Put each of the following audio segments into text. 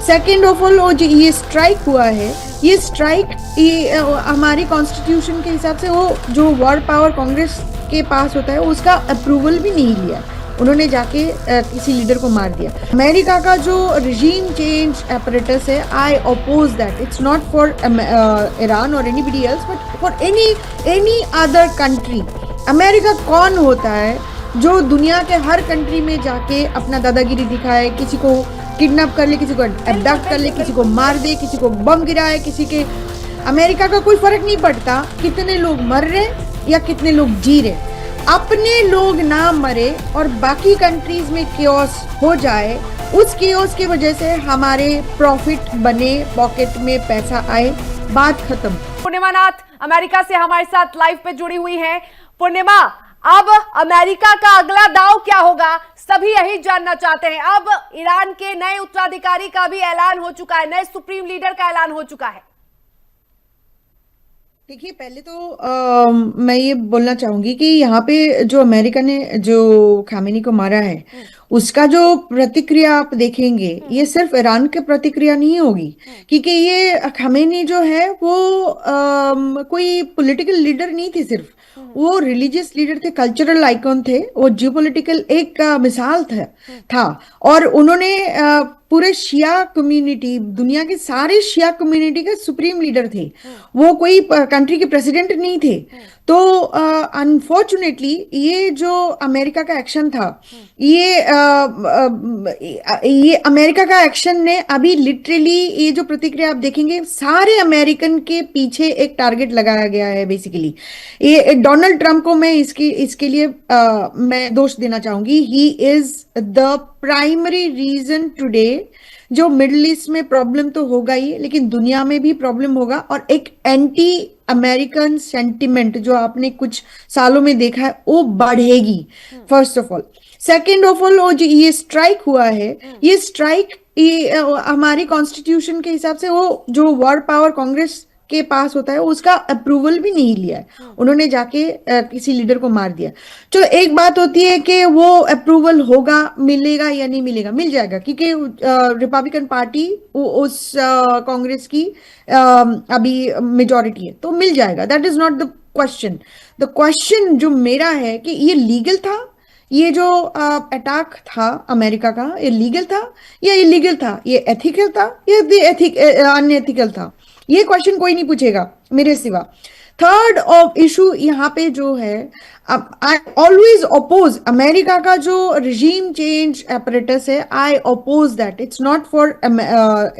Second of all, जो ये strike हुआ है, ये स्ट्राइक हमारी कॉन्स्टिट्यूशन के हिसाब से वो जो वर्ड पावर कांग्रेस के पास होता है उसका अप्रूवल भी नहीं लिया। उन्होंने जाके किसी लीडर को मार दिया। अमेरिका का जो रिजीम चेंज apparatus है, I oppose that. It's not for Iran और anybody else but for any other country. America कौन होता है जो दुनिया के हर कंट्री में जाके अपना दादागिरी दिखाए, किसी को किडनैप कर ले, किसी को अबडक्ट कर ले, किसी को मार दे, किसी को बम गिराए, किसी के। अमेरिका का कोई फर्क नहीं पड़ता कितने लोग मर रहे या कितने लोग जी रहे। अपने लोग ना मरे और बाकी कंट्रीज में केओस हो जाए, उस केओस की वजह से हमारे प्रॉफिट बने, पॉकेट में पैसा आए, बात खत्म। पूर्णिमा नाथ अमेरिका से हमारे साथ लाइव पे जुड़ी हुई हैं। पूर्णिमा, अब अमेरिका का अगला दांव क्या होगा, सभी यही जानना चाहते हैं। अब ईरान के नए उत्तराधिकारी का भी ऐलान हो चुका है, नए सुप्रीम लीडर का ऐलान हो चुका है। देखिए, पहले तो मैं ये बोलना चाहूंगी कि यहाँ पे जो अमेरिका ने जो खामेनी को मारा है उसका जो प्रतिक्रिया आप देखेंगे, ये सिर्फ ईरान की प्रतिक्रिया नहीं होगी, क्योंकि ये खामेनी जो है वो कोई पॉलिटिकल लीडर नहीं थे, सिर्फ वो रिलीजियस लीडर थे, कल्चरल आइकॉन थे, वो जियोपॉलिटिकल एक मिसाल था। और उन्होंने पूरे शिया कम्युनिटी, दुनिया के सारे शिया कम्युनिटी के सुप्रीम लीडर थे। वो कोई कंट्री के प्रेसिडेंट नहीं थे। तो अनफॉर्चुनेटली ये जो अमेरिका का एक्शन था, ये अमेरिका का एक्शन ने अभी लिटरली, ये जो प्रतिक्रिया आप देखेंगे, सारे अमेरिकन के पीछे एक टारगेट लगाया गया है बेसिकली। ये डोनाल्ड ट्रंप को मैं इसके लिए मैं दोष देना चाहूंगी। He is the primary reason today जो मिडिल ईस्ट में प्रॉब्लम तो होगा ही, लेकिन दुनिया में भी प्रॉब्लम होगा, और एक एंटी अमेरिकन सेंटिमेंट जो आपने कुछ सालों में देखा है वो बढ़ेगी, first of all. Second of all, जो ये स्ट्राइक हुआ है, ये स्ट्राइक हमारी कॉन्स्टिट्यूशन के हिसाब से वो जो वर्ड पावर कांग्रेस के पास होता है उसका अप्रूवल भी नहीं लिया है। उन्होंने जाके किसी लीडर को मार दिया। चलो, एक बात होती है कि वो अप्रूवल होगा, मिलेगा या नहीं मिलेगा, मिल जाएगा, क्योंकि रिपब्लिकन पार्टी उस कांग्रेस की अभी मेजॉरिटी है, तो मिल जाएगा। That is not the question. The question जो मेरा है कि ये लीगल था, ये जो अटैक था अमेरिका का, ये लीगल था या इलीगल था, ये एथिकल था या अनएथिकल था, ये क्वेश्चन कोई नहीं पूछेगा मेरे सिवा। थर्ड ऑफ इशू यहाँ पे जो है, आई ऑलवेज अपोज अमेरिका का जो रिजीम चेंज apparatus है, I oppose that. It's not for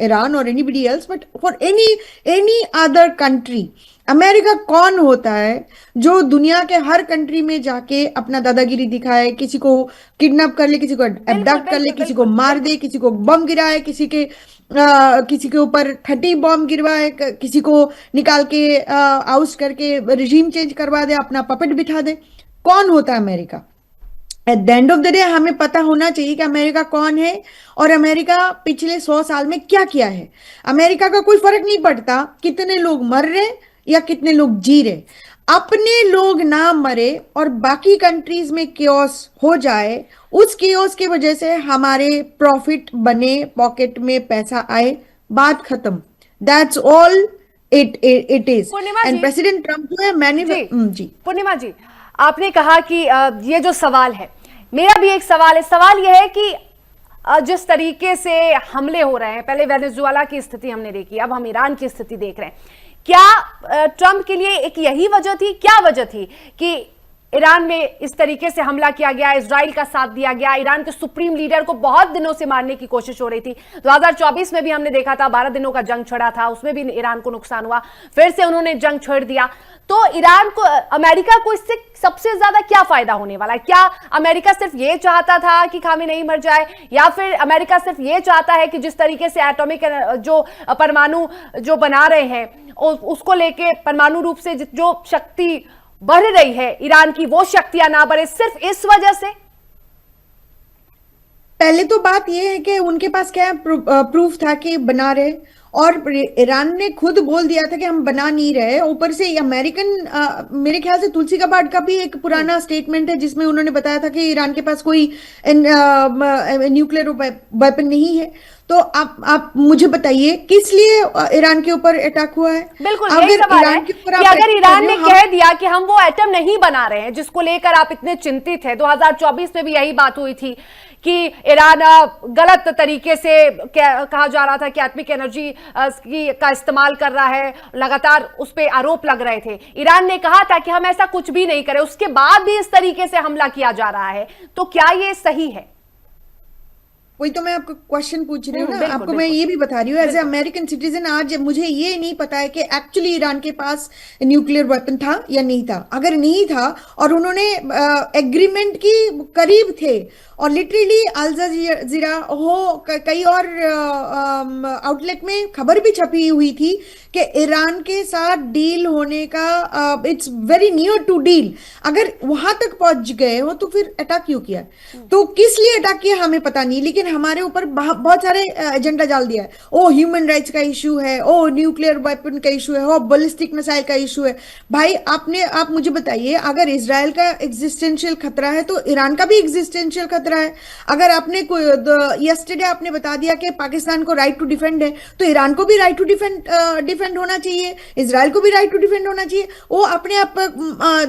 Iran और anybody else but for any other country. America कौन होता है जो दुनिया के हर कंट्री में जाके अपना दादागिरी दिखाए, किसी को किडनैप कर ले, किसी को अबडक्ट कर ले, किसी को मार दे, किसी को बम गिराए, किसी के ऊपर 30 बॉम्ब गिरवाए, किसी को निकाल के आउट करके रिजीम चेंज करवा दे, अपना पपेट बिठा दे। कौन होता है America? At the end of the day हमें पता होना चाहिए कि अमेरिका कौन है और अमेरिका पिछले 100 साल में क्या किया है। अमेरिका का कोई फर्क नहीं पड़ता कितने लोग मर रहे या कितने लोग जी रहे। अपने लोग ना मरे और बाकी कंट्रीज में केओस हो जाए, उस केओस की वजह से हमारे प्रॉफिट बने, पॉकेट में पैसा आए, बात खत्म। That's all it is. And president Trump जो है, मैंने जी पूर्णिमा जी, आपने कहा कि ये जो सवाल है, मेरा भी एक सवाल है। सवाल यह है कि जिस तरीके से हमले हो रहे हैं, पहले वेनेजुएला की स्थिति हमने देखी, अब हम ईरान की स्थिति देख रहे हैं, क्या ट्रंप के लिए एक यही वजह थी, क्या वजह थी कि ईरान में इस तरीके से हमला किया गया, इजराइल का साथ दिया गया, ईरान के सुप्रीम लीडर को बहुत दिनों से मारने की कोशिश हो रही थी। 2024 में भी हमने देखा था, 12 दिनों का जंग छिड़ा था, उसमें भी ईरान को नुकसान हुआ, फिर से उन्होंने जंग छोड़ दिया। तो ईरान को, अमेरिका को इससे सबसे ज्यादा क्या फायदा होने वाला है? क्या अमेरिका सिर्फ ये चाहता था कि खामेनेई मर जाए, या फिर अमेरिका सिर्फ ये चाहता है कि जिस तरीके से एटॉमिक जो परमाणु जो बना रहे हैं उसको लेके परमाणु रूप से जो शक्ति बढ़ रही है ईरान की, वो शक्तियां ना बढ़े, सिर्फ इस वजह से? पहले तो बात यह है कि उनके पास क्या प्रूफ था कि बना रहे, और ईरान ने खुद बोल दिया था कि हम बना नहीं रहे। ऊपर से अमेरिकन, मेरे ख्याल से तुलसी कबाड़ का भी एक पुराना स्टेटमेंट है जिसमें उन्होंने बताया था कि ईरान के पास कोई न्यूक्लियर वेपन नहीं है। तो आप मुझे बताइए किस लिए ईरान के ऊपर अटैक हुआ है? बिल्कुल अगर यही सवाल है ईरान के ऊपर कि आप अगर अटैक कर ईरान रहे ने हो, कह दिया कि हम वो एटम नहीं बना रहे हैं जिसको लेकर आप इतने चिंतित हैं, 2024 में भी यही बात हुई थी कि ईरान गलत तरीके से कहा जा रहा था कि एटॉमिक एनर्जी का इस्तेमाल कर रहा है, लगातार उस पर आरोप लग रहे थे। ईरान ने कहा था कि हम ऐसा कुछ भी नहीं करें, उसके बाद भी इस तरीके से हमला किया जा रहा है, तो क्या ये सही है? वही तो मैं आपको क्वेश्चन पूछ रही हूँ ना, बिल्कुल आपको मैं बिल्कुल ये भी बता रही हूँ एज ए बिल्कुल। American citizen. आज मुझे ये नहीं पता है कि एक्चुअली ईरान के पास न्यूक्लियर वेपन था या नहीं था। अगर नहीं था और उन्होंने एग्रीमेंट की करीब थे, और लिटरली अल जजीरा हो कई और आउटलेट में खबर भी छपी हुई थी कि ईरान के साथ डील होने का, it's very near to deal. अगर वहां तक पहुंच गए हो तो फिर अटैक क्यों किया? तो किस लिए अटैक किया हमें पता नहीं, लेकिन हमारे ऊपर बहुत सारे एजेंडा डाल दिया है। ओ ह्यूमन राइट्स का इशू है, ओ न्यूक्लियर वेपन का इशू है, ओ बैलिस्टिक मिसाइल का इशू है। भाई आप मुझे बताइए, अगर इसराइल का एग्जिस्टेंशियल खतरा है तो ईरान का भी एग्जिस्टेंशियल खतरा है। अगर आपने यस्टरडे आपने बता दिया कि पाकिस्तान को राइट टू डिफेंड है, तो ईरान को भी राइट टू डिफेंड होना चाहिए, इसराइल को भी राइट टू डिफेंड होना चाहिए। वो अपने आप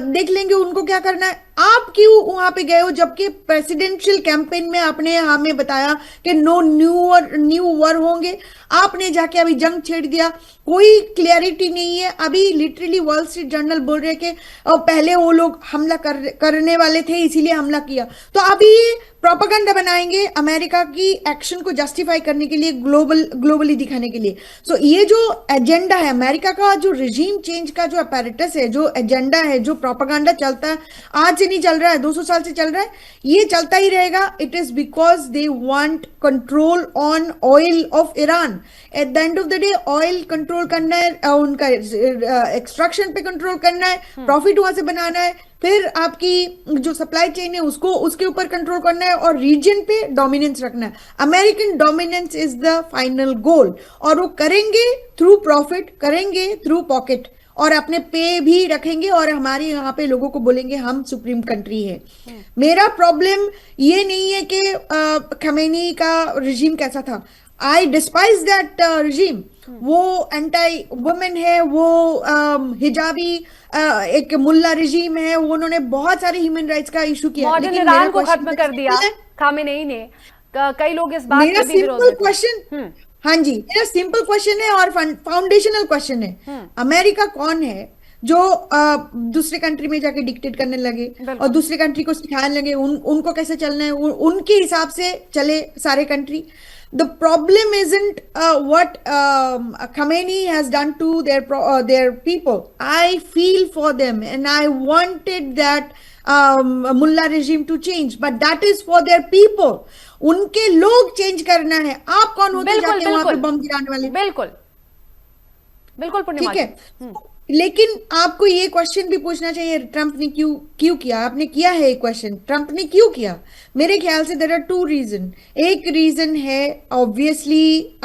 देख लेंगे उनको क्या करना है। आप क्यों वहां पे गए हो जबकि प्रेसिडेंशियल कैंपेन में आपने हमें बताया कि नो न्यू वॉर होंगे? आपने जाके अभी जंग छेड़ दिया, कोई क्लियरिटी नहीं है। अभी लिटरली वॉल स्ट्रीट जर्नल बोल रहे कि पहले वो लोग हमला करने वाले थे इसीलिए हमला किया। तो अभी ये प्रोपेगेंडा बनाएंगे अमेरिका की एक्शन को जस्टिफाई करने के लिए, ग्लोबली दिखाने के लिए। सो ये जो एजेंडा है अमेरिका का, जो रिजीम चेंज का जो अपैरेटस है, जो एजेंडा है, जो प्रोपेगेंडा चलता है, आज से नहीं चल रहा है, 200 साल से चल रहा है, ये चलता ही रहेगा। It is because they want control on oil of Iran. At the end of the day oil control करना है, उनका एक्सट्रैक्शन पे कंट्रोल करना है, प्रॉफिट वहां से बनाना है, फिर आपकी जो सप्लाई चेन है उसको उसके ऊपर कंट्रोल करना है, और रीजन पे डोमिनेंस रखना है। American dominance is the final goal, और वो करेंगे थ्रू प्रॉफिट, करेंगे थ्रू पॉकेट, और अपने पे भी रखेंगे, और हमारे यहाँ पे लोगों को बोलेंगे हम सुप्रीम कंट्री है। मेरा प्रॉब्लम ये नहीं है कि खमेनी का रिजीम कैसा था। आई डिस्पाइज दैट रिजीम। वो एंटी वुमेन है, वो हिजाबी एक मुल्ला रिजीम है, वो उन्होंने बहुत सारे ह्यूमन राइट्स का इशू किया, मॉडर्न लेकिन मेरा ईरान को क्वेश्चन खत्म कर दिया खामेनेई ने। कई लोग इस बात मेरा पे भी विरोध सिंपल देते क्वेश्चन, हैं। हाँ जी, मेरा सिंपल क्वेश्चन है और फाउंडेशनल क्वेश्चन है। अमेरिका कौन है जो दूसरे कंट्री में जाके डिक्टेट करने लगे और दूसरे कंट्री को सिखाने लगे उनको कैसे चलना है, उनके हिसाब से चले सारे country? The problem isn't what Khamenei has done to their people. I feel for them and I wanted that mullah regime to change, but that is for their people. उनके लोग चेंज करना है। आप कौन होते जाके वहां पे बम गिराने वाले? बिल्कुल बिल्कुल पूर्णिमा ठीक है, लेकिन आपको ये क्वेश्चन भी पूछना चाहिए, ट्रंप ने क्यों किया? आपने किया है ये क्वेश्चन, ट्रंप ने क्यों किया? मेरे ख्याल से देयर आर टू रीजन। एक रीजन है ऑब्वियसली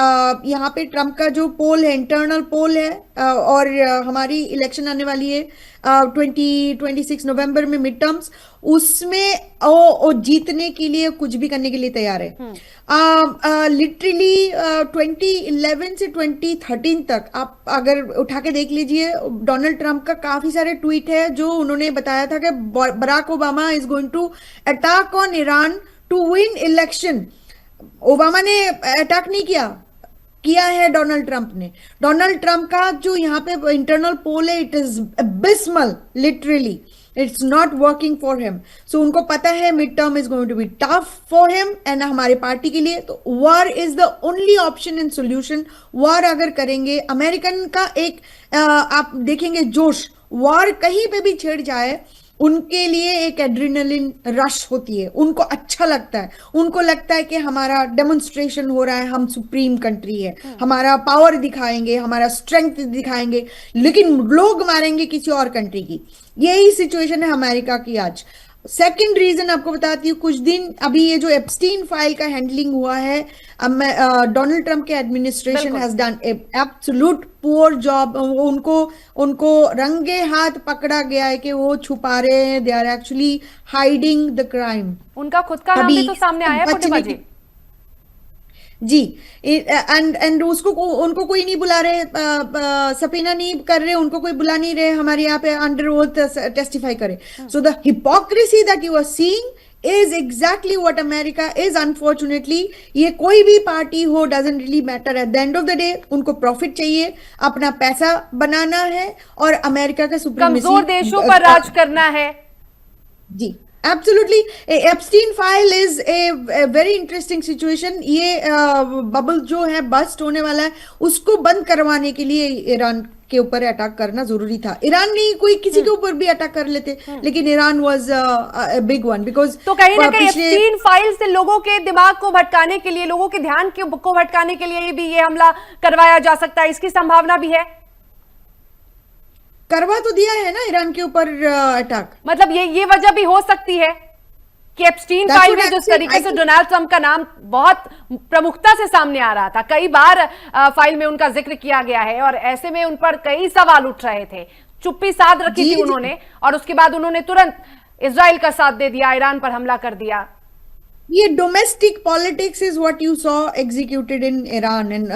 यहाँ पे ट्रंप का जो पोल है, इंटरनल पोल है, और हमारी इलेक्शन आने वाली है 26 नवंबर में, मिड टर्म्स, उसमें वो जीतने के लिए कुछ भी करने के लिए तैयार है। लिटरली 2011 से 2013 तक आप अगर उठा के देख लीजिए, डोनाल्ड ट्रंप का काफी सारे ट्वीट है जो उन्होंने बताया था कि Barack Obama is going to attack on Iran to win election. Obama ने अटैक नहीं किया है डोनाल्ड ट्रंप ने। डोनाल्ड ट्रंप का जो यहाँ पे इंटरनल पोल है, it is abysmal, literally it's not working for him. So उनको पता है mid term is going to be tough for him and हमारे पार्टी के लिए। तो war is the only option in solution. War अगर करेंगे, अमेरिकन का एक आप देखेंगे जोश, वॉर कहीं पे भी छिड़ जाए उनके लिए एक एड्रेनलिन रश होती है, उनको अच्छा लगता है, उनको लगता है कि हमारा डेमोन्स्ट्रेशन हो रहा है, हम सुप्रीम कंट्री है, हमारा पावर दिखाएंगे, हमारा स्ट्रेंथ दिखाएंगे, लेकिन लोग मारेंगे किसी और कंट्री की। यही सिचुएशन है अमेरिका की आज। सेकंड रीजन आपको बताती हूँ, कुछ दिन अभी ये जो एप्स्टीन फाइल का हैंडलिंग हुआ है, डोनाल्ड ट्रंप के administration has done absolute poor job. उनको रंगे हाथ पकड़ा गया है कि वो छुपा रहे हैं, they are actually hiding the crime. उनका खुद का नाम भी तो सामने आया है पूर्णिमा जी। जी। एंड उसको उनको कोई नहीं बुला रहे, सफीना नहीं कर रहे, उनको कोई बुला नहीं रहे हमारे यहाँ पे अंडर ओथ टेस्टिफाई करे। So the hypocrisy that you are seeing is exactly what America is, unfortunately। ये कोई भी पार्टी हो, doesn't really matter, at the end of the day उनको प्रॉफिट चाहिए, अपना पैसा बनाना है और अमेरिका का सुप्रीमेसी, कमजोर देशों पर राज करना है। जी absolutely. Epstein file is a very interesting situation. ये बबल जो है बस्ट होने वाला है, उसको बंद करवाने के लिए ईरान के ऊपर अटैक करना जरूरी था। ईरान नहीं, कोई किसी के ऊपर भी अटैक कर लेते, लेकिन Iran was big one because तो कहीं ना कहीं एप्स्टीन फाइल से लोगों के दिमाग को भटकाने के लिए, लोगों के ध्यान को भटकाने के लिए भी ये हमला करवाया जा सकता है, इसकी संभावना भी है। करवा तो दिया है ना ईरान के ऊपर अटैक। मतलब ये वजह भी हो सकती है कि एप्स्टीन फाइल में जिस तरीके से डोनाल्ड ट्रंप का नाम बहुत प्रमुखता से सामने आ रहा था, कई बार फाइल में उनका जिक्र किया गया है और ऐसे में उन पर कई सवाल उठ रहे थे, चुप्पी साध रखी थी उन्होंने और उसके बाद उन्होंने तुरंत इजराइल का साथ दे दिया, ईरान पर हमला कर दिया। ये domestic politics is what you saw executed in Iran in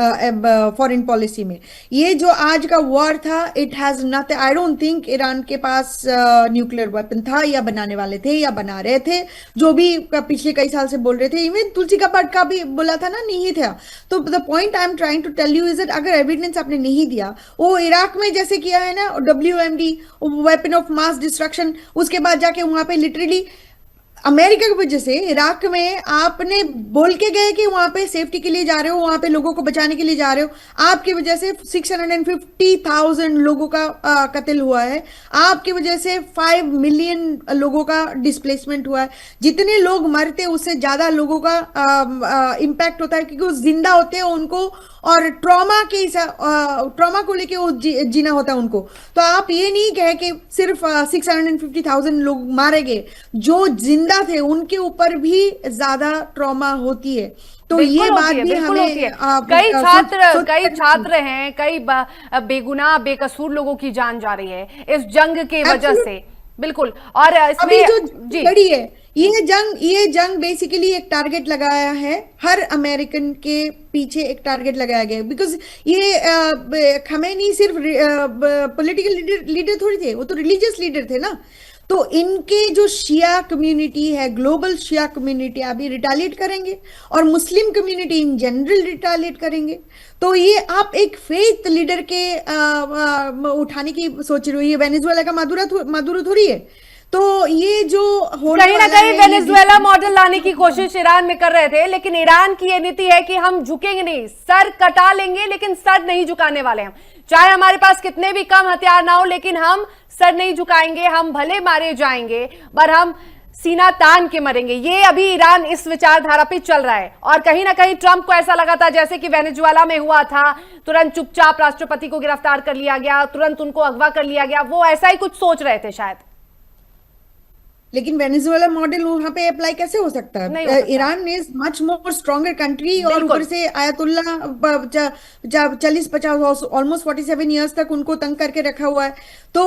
foreign policy में। ये जो आज का वॉर था, it has nothing, I don't think Iran के पास न्यूक्लियर वेपन था या बनाने वाले थे या बना रहे थे, जो भी पिछले कई साल से बोल रहे थे। इवन तुलसी कपाट का भी बोला था ना, नहीं था। तो the point I am trying to tell you is that अगर एविडेंस आपने नहीं दिया, वो इराक में जैसे किया है ना WMD, weapon of mass destruction, उसके बाद जाके वहां पे लिटरली अमेरिका की वजह से इराक में आपने बोल के गए कि वहां पे सेफ्टी के लिए जा रहे हो, वहां पे लोगों को बचाने के लिए जा रहे हो, आपकी वजह से 650,000 लोगों का कत्ल हुआ है, आपकी वजह से 5 मिलियन लोगों का डिस्प्लेसमेंट हुआ है। जितने लोग मरते उससे ज्यादा लोगों का इम्पैक्ट होता है, क्योंकि वो जिंदा होते हैं उनको और ट्रॉमा को लेके वो जीना होता है उनको। तो आप ये नहीं कहे कि सिर्फ 650,000 लोग मारे गए, जो जिंदा थे उनके ऊपर भी ज्यादा ट्रॉमा होती है। तो ये बात भी हमें कई छात्र हैं, कई बेगुनाह बेकसूर लोगों की जान जा रही है इस जंग के वजह से। बिल्कुल। और इसमें अभी जो बड़ी है ये जंग बेसिकली एक टारगेट लगाया है, हर अमेरिकन के पीछे एक टारगेट लगाया गया, बिकॉज ये खमेनी सिर्फ पॉलिटिकल लीडर थोड़ी थे, वो तो रिलीजियस लीडर थे ना। तो इनके जो शिया कम्युनिटी है, ग्लोबल शिया कम्युनिटी अभी रिटालिएट करेंगे और Muslim community in general retaliate करेंगे। तो ये आप एक फेथ लीडर के उठाने की सोच रहे हो, ये वेनेजुएला का मादुरो थोड़ी है। तो ये जो कहीं ना कहीं वेनेजुएला मॉडल लाने की कोशिश ईरान में कर रहे थे, लेकिन ईरान की ये नीति है कि हम झुकेंगे नहीं, सर कटा लेंगे लेकिन सर नहीं झुकाने वाले हम, चाहे हमारे पास कितने भी कम हथियार ना हो, लेकिन हम सर नहीं झुकाएंगे, हम भले मारे जाएंगे पर हम सीना तान के मरेंगे। ये अभी ईरान इस विचारधारा पे चल रहा है और कहीं ना कहीं ट्रंप को ऐसा लगा था जैसे कि वेनेजुएला में हुआ था, तुरंत चुपचाप राष्ट्रपति को गिरफ्तार कर लिया गया, तुरंत उनको अगवा कर लिया गया, वो ऐसा ही कुछ सोच रहे थे शायद। लेकिन वेनेजुएला मॉडल वहां पे अप्लाई कैसे हो सकता है? Iran is much more stronger country और ऊपर से आयतुल्ला 40-50 ऑलमोस्ट 47 ईयर्स तक उनको तंग करके रखा हुआ है। तो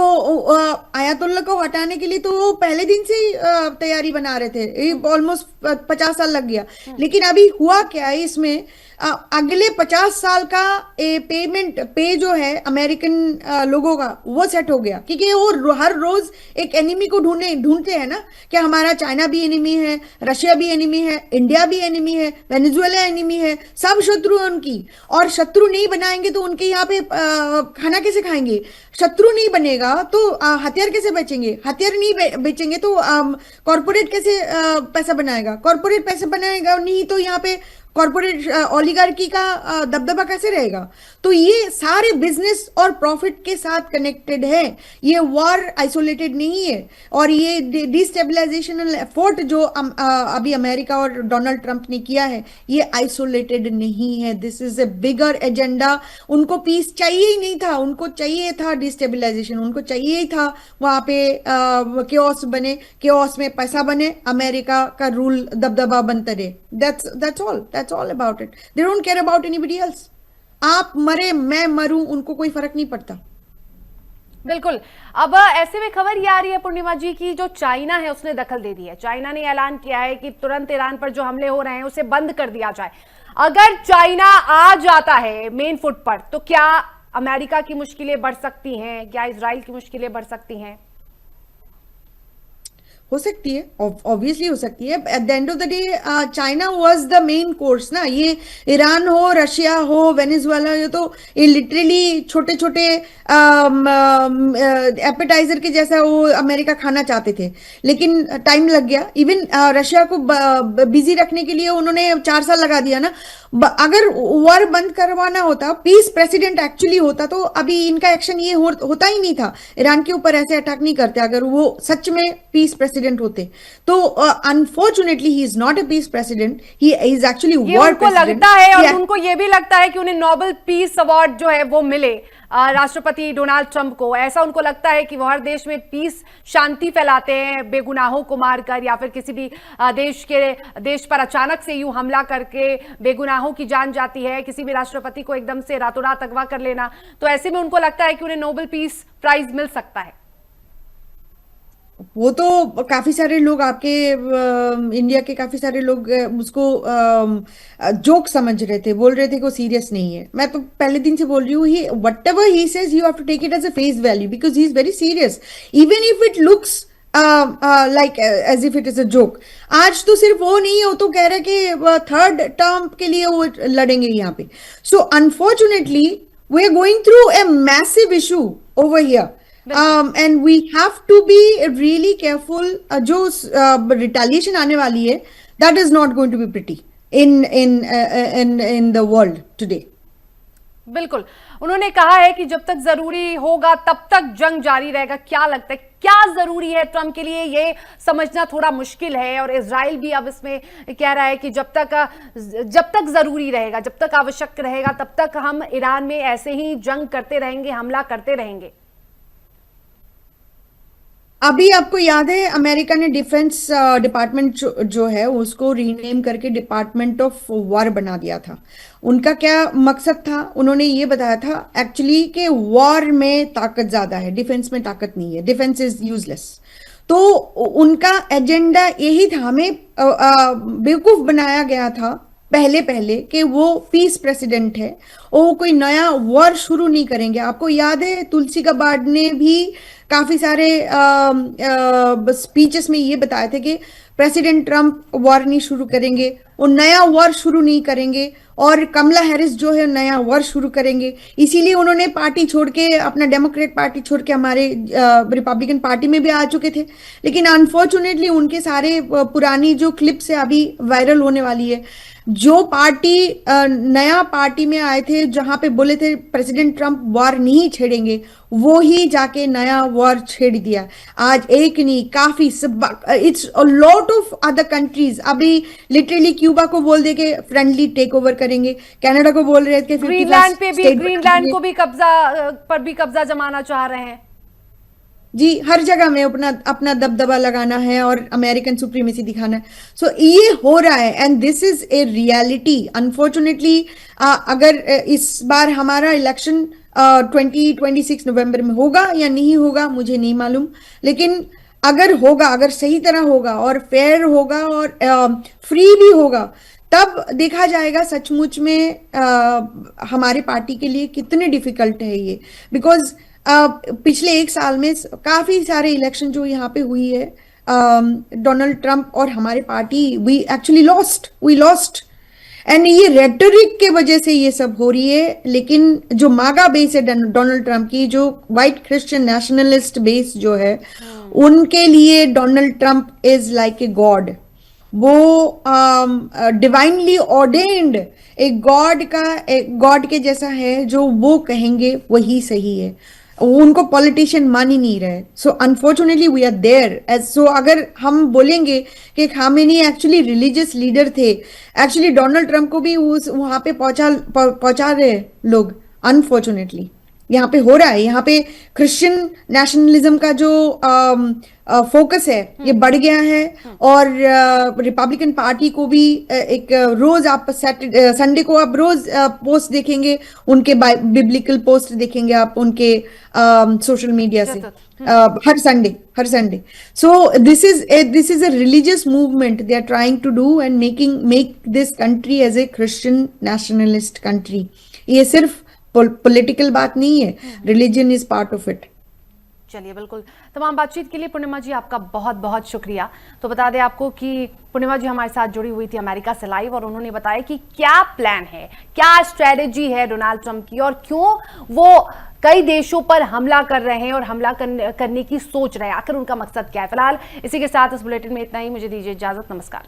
आयतुल्ला को हटाने के लिए तो वो पहले दिन से ही तैयारी बना रहे थे, ऑलमोस्ट 50 साल लग गया। लेकिन अभी हुआ क्या है इसमें, अगले 50 साल का पे जो है अमेरिकन लोगों का वो सेट हो गया, क्योंकि वो हर रोज एक एनिमी को ढूंढते हैं ना, कि हमारा चाइना भी एनिमी है, रशिया भी एनिमी है, इंडिया भी एनिमी है, वेनेजुएला एनिमी है, सब शत्रु है उनकी। और शत्रु नहीं बनाएंगे तो उनके यहाँ पे खाना कैसे खाएंगे? शत्रु नहीं बनेगा तो हथियार कैसे बेचेंगे? हथियार नहीं बेचेंगे तो कॉर्पोरेट कैसे पैसा बनाएगा? कॉर्पोरेट पैसे बनाएगा नहीं तो यहाँ पे कॉर्पोरेट ओलिगार्की का दबदबा कैसे रहेगा? तो ये सारे बिजनेस और प्रॉफिट के साथ कनेक्टेड है, ये वॉर आइसोलेटेड नहीं है। और ये डिस्टेबलाइजेशनल एफर्ट जो अभी अमेरिका और डोनाल्ड ट्रंप ने किया है, ये आइसोलेटेड नहीं है, this is a bigger agenda. उनको पीस चाहिए ही नहीं था, उनको चाहिए था डिस्टेबलाइजेशन, उनको चाहिए ही था वहां पे केओस बने, केओस में पैसा बने, अमेरिका का रूल दबदबा बनता रहे। That's all about it. They don't care about anybody else. आप मरे मैं मरूं, उनको कोई फर्क नहीं पड़ता। बिल्कुल। अब ऐसे में खबर ये आ रही है पूर्णिमा जी की जो चाइना है उसने दखल दे दी है। चाइना ने ऐलान किया है कि तुरंत ईरान पर जो हमले हो रहे हैं उसे बंद कर दिया जाए। अगर चाइना आ जाता है मेन फुट पर, तो क्या अमेरिका की मुश्किलें बढ़ सकती हैं? क्या इजराइल की मुश्किलें बढ़ सकती हैं? हो सकती है, ऑब्वियसली हो सकती है। At the end of the day China was the main course ना। ये ईरान हो, रशिया हो, वेनेजुएला, ये तो ये लिटरली छोटे छोटे एपेटाइजर के जैसा वो अमेरिका खाना चाहते थे, लेकिन टाइम लग गया। इवन रशिया को बिजी रखने के लिए उन्होंने 4 साल लगा दिया ना। अगर वॉर बंद करवाना होता, पीस प्रेसिडेंट एक्चुअली होता, तो अभी इनका एक्शन ये होता ही नहीं था। ईरान के ऊपर ऐसे अटैक नहीं करते अगर वो सच में पीस प्रेसिडेंट होते। तो unfortunately he is not a peace president, he is actually ये वॉर उनको प्रेसिडेंट। लगता है, और उनको ये भी लगता है कि उन्हें नोबेल पीस अवार्ड जो है वो मिले राष्ट्रपति डोनाल्ड ट्रंप को। ऐसा उनको लगता है कि वो हर देश में पीस, शांति फैलाते हैं बेगुनाहों को मारकर, या फिर किसी भी देश पर अचानक से यूं हमला करके बेगुनाहों की जान जाती है, किसी भी राष्ट्रपति को एकदम से रातों रात अगवा कर लेना। तो ऐसे में उनको लगता है कि उन्हें नोबेल पीस प्राइज मिल सकता है। वो तो काफी सारे लोग आपके इंडिया के काफी सारे लोग उसको जोक समझ रहे थे, बोल रहे थे कि वो सीरियस नहीं है। मैं तो पहले दिन से बोल रही हूँ, he whatever he says you have to take it as a face value, because he is very serious even if it looks like as if it is a joke. आज तो सिर्फ वो नहीं है, वो तो कह रहे कि थर्ड टर्म के लिए वो लड़ेंगे यहाँ पे। So unfortunately we are going through a massive issue over here. And we have to be really careful. जो retaliation आने वाली है, that is not going to be pretty in the world today. बिल्कुल, उन्होंने कहा है कि जब तक जरूरी होगा तब तक जंग जारी रहेगा। क्या लगता है क्या जरूरी है ट्रंप के लिए? ये समझना थोड़ा मुश्किल है, और इजराइल भी अब इसमें कह रहा है कि जब तक जरूरी रहेगा, जब तक आवश्यक रहेगा, तब तक हम ईरान में ऐसे ही जंग करते रहेंगे, हमला करते रहेंगे। अभी आपको याद है अमेरिका ने डिफेंस डिपार्टमेंट जो है उसको रीनेम करके डिपार्टमेंट ऑफ वॉर बना दिया था। उनका क्या मकसद था? उन्होंने ये बताया था एक्चुअली कि वॉर में ताकत ज्यादा है, डिफेंस में ताकत नहीं है, डिफेंस इज यूजलेस। तो उनका एजेंडा यही था, हमें बेवकूफ बनाया गया था पहले पहले कि वो पीस प्रेसिडेंट है, वो कोई नया वॉर शुरू नहीं करेंगे। आपको याद है तुलसी गाबार्ड ने भी काफी सारे स्पीचेस में ये बताए थे कि प्रेसिडेंट ट्रंप वॉर नहीं शुरू करेंगे, वो नया वॉर शुरू नहीं करेंगे, और कमला हैरिस जो है नया वॉर शुरू करेंगे। इसीलिए उन्होंने पार्टी छोड़ के, अपना डेमोक्रेट पार्टी छोड़ के हमारे रिपब्लिकन पार्टी में भी आ चुके थे। लेकिन अनफॉर्चुनेटली उनके सारे पुरानी जो क्लिप्स है अभी वायरल होने वाली है। जो पार्टी नया पार्टी में आए थे, जहां पे बोले थे प्रेसिडेंट ट्रंप वॉर नहीं छेड़ेंगे, वो ही जाके नया वॉर छेड़ दिया। आज एक नहीं, काफी it's a lot of other countries अभी लिटरली क्यूबा को बोल दे के फ्रेंडली टेक ओवर करेंगे, कनाडा को बोल रहे थे ग्रीनलैंड को भी कब्जा जमाना चाह रहे हैं। जी, हर जगह में अपना दबदबा लगाना है और अमेरिकन सुप्रीमेसी दिखाना है। सो ये हो रहा है, and this is a reality. Unfortunately अगर इस बार हमारा इलेक्शन 2026 नवंबर में होगा या नहीं होगा मुझे नहीं मालूम, लेकिन अगर होगा, अगर सही तरह होगा और फेयर होगा और फ्री भी होगा, तब देखा जाएगा सचमुच में हमारे पार्टी के लिए कितने डिफिकल्ट है ये। बिकॉज पिछले 1 साल में काफी सारे इलेक्शन जो यहाँ पे हुई है, डोनाल्ड ट्रंप और हमारे party, we actually lost and ये रेटोरिक के वजह से ये सब हो रही है। लेकिन जो मागा बेस है डोनाल्ड ट्रंप की, जो व्हाइट क्रिश्चियन नेशनलिस्ट बेस जो है, उनके लिए Donald Trump is like a god. वो डिवाइनली ऑर्डेन्ड एक गॉड के जैसा है, जो वो कहेंगे वही सही है। उनको पॉलिटिशियन मान ही नहीं रहे। So unfortunately we are there edge. So अगर हम बोलेंगे कि खामेनी एक्चुअली रिलीजियस लीडर थे, एक्चुअली डोनाल्ड ट्रंप को भी वहां पे पहुंचा रहे लोग। अनफॉर्चुनेटली यहाँ पे हो रहा है, यहाँ पे क्रिश्चियन नेशनलिज्म का जो फोकस है ये बढ़ गया है। और रिपब्लिकन पार्टी को भी एक रोज आप संडे को आप रोज पोस्ट देखेंगे, उनके बिब्लिकल पोस्ट देखेंगे आप उनके सोशल मीडिया से। हर Sunday. So this is a religious movement they are trying to do and make this country as a Christian nationalist country. ये सिर्फ पॉलिटिकल बात नहीं है, religion is part of it. चलिए, बिल्कुल. तमाम बातचीत के लिए पूर्णिमा जी आपका बहुत बहुत शुक्रिया. तो बता दें आपको कि पूर्णिमा जी हमारे साथ जुड़ी हुई थी अमेरिका से लाइव, और उन्होंने बताया कि क्या प्लान है, क्या स्ट्रेटेजी है डोनाल्ड ट्रंप की, और क्यों वो कई देशों पर हमला कर रहे हैं और हमला करने की सोच रहे हैं. आखिर उनका मकसद क्या है. फिलहाल इसी के साथ इस बुलेटिन में इतना ही. मुझे दीजिए इजाजत. नमस्कार.